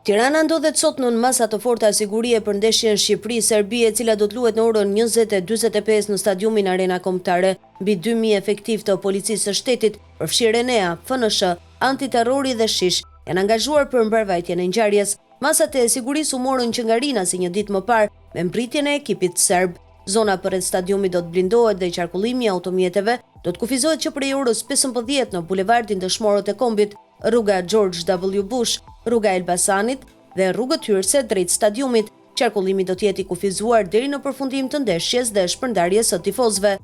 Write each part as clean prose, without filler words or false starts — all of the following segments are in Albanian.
Tirana ndodhet sot në masa të forta sigurie për ndeshjen Shqipëri-Serbi, e cila do të luhet në orën 20:45 në stadiumin Arena Kombëtare. Mbi 2000 efektiv të policisë së shtetit, përfshirë Enea, FNSH, antiterrori dhe shish, janë angazhuar për mbarvajtjen e ngjarjes. Masat e sigurisë u morën që nga Rina si një ditë më parë me mbritjen e ekipit serb. Zona përreth stadiumit do të blindohet dhe qarkullimi i automjeteve do të kufizohet që prej orës 15 në bulevardin Dëshmorët e Kombit, rruga George W. Bush, rruga Elbasanit dhe rrugët hyrëse drejt stadiumit. Qarkullimi do të jetë i kufizuar deri në përfundim të ndeshjes dhe shpërndarjes së tifozëve.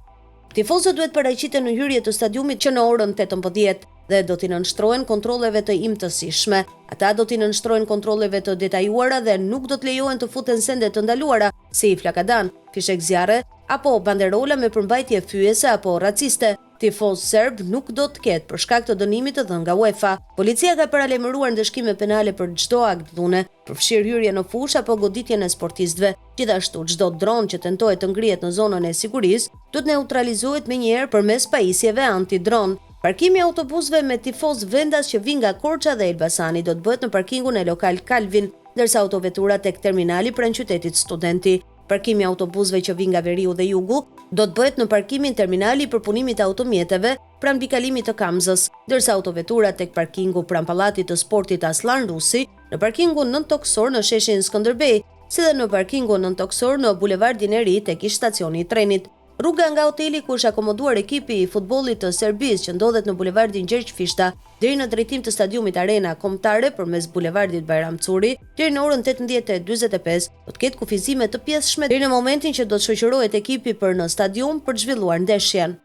Tifozët duhet paraqiten në hyrje të stadiumit që në orën 18 dhe do t'i nënshtrohen kontrolleve të imtësishme. Ata do t'i nënshtrohen kontrolleve të detajuara dhe nuk do të lejohen të futen sende të ndaluara, si flakadan, fishek zjarre apo banderola me përmbajtje fyese apo raciste. Tifoz serb nuk do të ketë për shkak të dënimit të dhënë nga UEFA. Policia ka paralajmëruar ndëshkime penale për çdo akt dhune, përfshirë hyrje në fushë apo goditjen e sportistëve. Gjithashtu, çdo dron që tentohet të ngrihet në zonën e sigurisë do të neutralizohet menjëherë përmes pajisjeve antidron. Parkimi i autobusëve me tifoz vendas që vijnë nga Korça dhe Elbasani do të bëhet në parkingun e lokal Kalvin, ndërsa autovetura tek terminali pranë qytetit Studenti. Parkimi i autobusëve që vijnë nga veriu dhe jugu do të bëhet në parkimin terminali për punimin e automjeteve pranë mbikalimit të Kamzës, ndërsa autovetura tek parkingu pranë pallatit të sportit Aslan Rusi, në parkingun Nën Toksor në sheshin Skënderbej, si dhe në parkingun Nën Toksor në bulevardin e ri tek ish stacioni i trenit. Rruga nga hoteli ku është akomoduar ekipi i futbollit të Serbisë që ndodhet në bulevardin Gjergj Fishta deri në drejtim të stadiumit Arena Kombëtare përmes bulevardit Bajram Curi deri në orën 18:45 do të ketë kufizime të pjesshme deri në momentin që do të shoqërohet ekipi për në stadium për të zhvilluar ndeshjen.